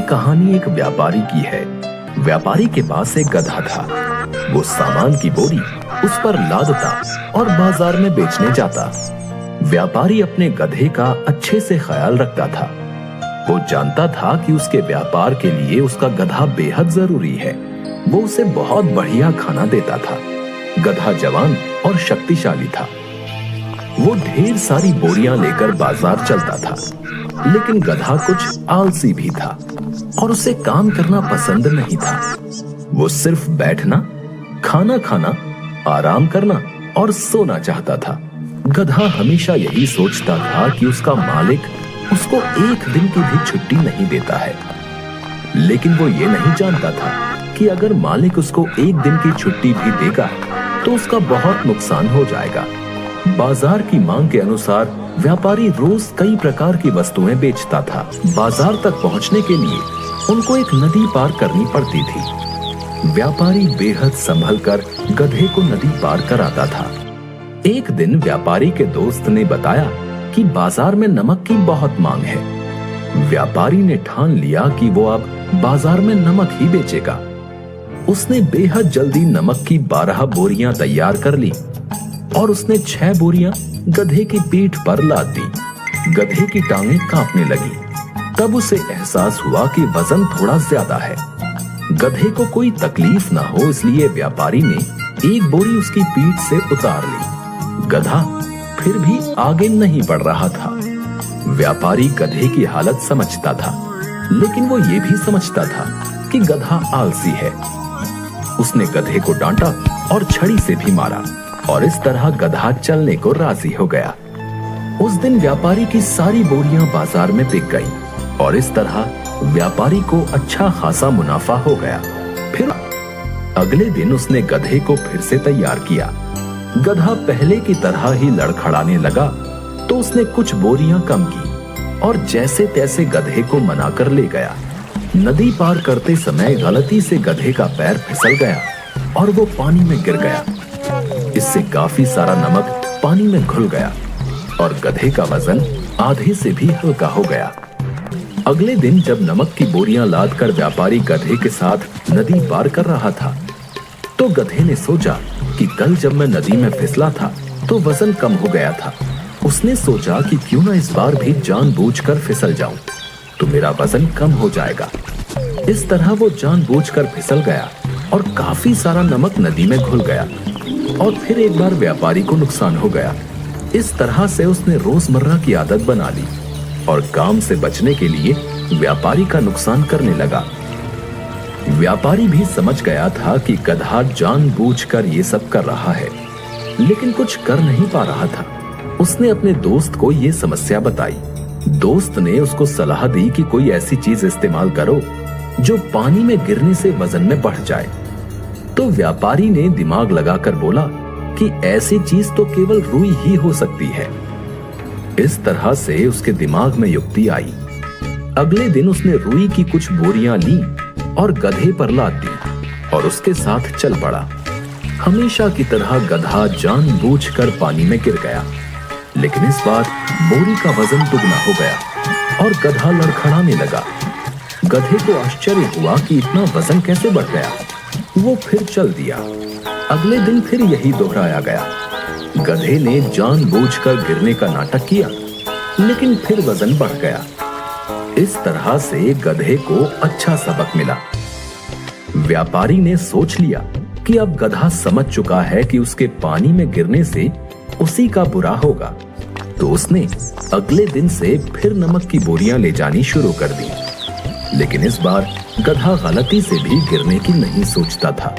कहानी एक व्यापारी की है। व्यापारी के पास एक गधा था। वो सामान की बोरी उस पर लादता और बाजार में बेचने जाता। व्यापारी अपने गधे का अच्छे से ख्याल रखता था। वो जानता था कि उसके व्यापार के लिए उसका गधा बेहद जरूरी है। वो उसे बहुत बढ़िया खाना देता था। गधा जवान और शक्तिशाली था। वो ढेर सारी बोरियां लेकर बाजार चलता था, लेकिन गधा कुछ आलसी भी था और उसे काम करना पसंद नहीं था। वो सिर्फ बैठना, खाना खाना, आराम करना और सोना चाहता था। गधा हमेशा यही सोचता था कि उसका मालिक उसको एक दिन की भी छुट्टी नहीं देता है, लेकिन वो ये नहीं जानता था कि अगर मालिक उसको एक दिन की छुट्टी भी देगा तो उसका बहुत नुकसान हो जाएगा। बाजार की मांग के अनुसार व्यापारी रोज कई प्रकार की वस्तुएं बेचता था। बाजार तक पहुंचने के लिए उनको एक नदी पार करनी पड़ती थी। व्यापारी बेहद संभल कर गधे को नदी पार कराता था। एक दिन व्यापारी के दोस्त ने बताया कि बाजार में नमक की बहुत मांग है। व्यापारी ने ठान लिया कि वो अब बाजार में नमक ही बेचेगा। उसने बेहद जल्दी नमक की 12 बोरियां तैयार कर ली और उसने 6 बोरियां गधे की पीठ पर लाद दी। गधे की टांगें कांपने लगी। तब उसे एहसास हुआ कि वजन थोड़ा ज्यादा है। गधे को कोई तकलीफ ना हो इसलिए व्यापारी ने एक बोरी उसकी पीठ से उतार ली। गधा फिर भी आगे नहीं बढ़ रहा था। व्यापारी गधे की हालत समझता था, लेकिन वो ये भी समझता था कि गधा आलसी है। उसने गधे को डांटा और छड़ी से भी मारा और इस तरह गधा चलने को राजी हो गया। उस दिन व्यापारी की सारी बोरियां बाजार में बिक गईं और इस तरह व्यापारी को अच्छा खासा मुनाफा हो गया। फिर अगले दिन उसने गधे को फिर से तैयार किया। गधा पहले की तरह ही लड़खड़ाने लगा तो उसने कुछ बोरियां कम की और जैसे तैसे गधे को मनाकर ले गया। नदी पार करते समय गलती से गधे का पैर फिसल गया और वो पानी में गिर गया। इससे काफी सारा नमक पानी में घुल गया और गधे का वजन आधे से भी हल्का हो गया। अगले दिन जब नमक की बोरियां लादकर व्यापारी गधे के साथ नदी पार कर रहा था, तो गधे ने सोचा कि कल जब मैं नदी में फिसला था तो वजन कम हो गया था। उसने सोचा कि क्यों ना इस बार भी जानबूझकर फिसल जाऊं तो मेरा वजन कम हो जाएगा। इस तरह वो जानबूझकर फिसल गया और काफी सारा नमक नदी में घुल गया और फिर एक बार व्यापारी को नुकसान हो गया। इस तरह से उसने रोजमर्रा की आदत बना ली और काम से बचने के लिए व्यापारी का नुकसान करने लगा। व्यापारी भी समझ गया था कि गधा जानबूझकर ये सब कर रहा है, लेकिन कुछ कर नहीं पा रहा था। उसने अपने दोस्त को ये समस्या बताई। दोस्त ने उसको सलाह दी कि कोई ऐसी चीज इस्तेमाल करो जो पानी में गिरने से वजन में बढ़ जाए। तो व्यापारी ने दिमाग लगाकर बोला कि ऐसी चीज तो केवल रुई ही हो सकती है। इस तरह से उसके दिमाग में युक्ति आई। अगले दिन उसने रुई की कुछ बोरियां ली और गधे पर लाद दी और उसके साथ चल पड़ा। हमेशा की तरह गधा जानबूझकर पानी में गिर गया, लेकिन इस बार बोरी का वजन दुगना हो गया और गधा लड़खड़ाने लगा। गधे को आश्चर्य हुआ कि इतना वजन कैसे बढ़ गया। वो फिर चल दिया। अगले दिन फिर यही दोहराया गया। गधे ने जानबूझकर गिरने का नाटक किया, लेकिन फिर वजन बढ़ गया। इस तरह से गधे को अच्छा सबक मिला। व्यापारी ने सोच लिया कि अब गधा समझ चुका है कि उसके पानी में गिरने से उसी का बुरा होगा, तो उसने अगले दिन से फिर नमक की बोरियां ले जानी शुरू कर दी। लेकिन इस बार गधा गलती से भी गिरने की नहीं सोचता था।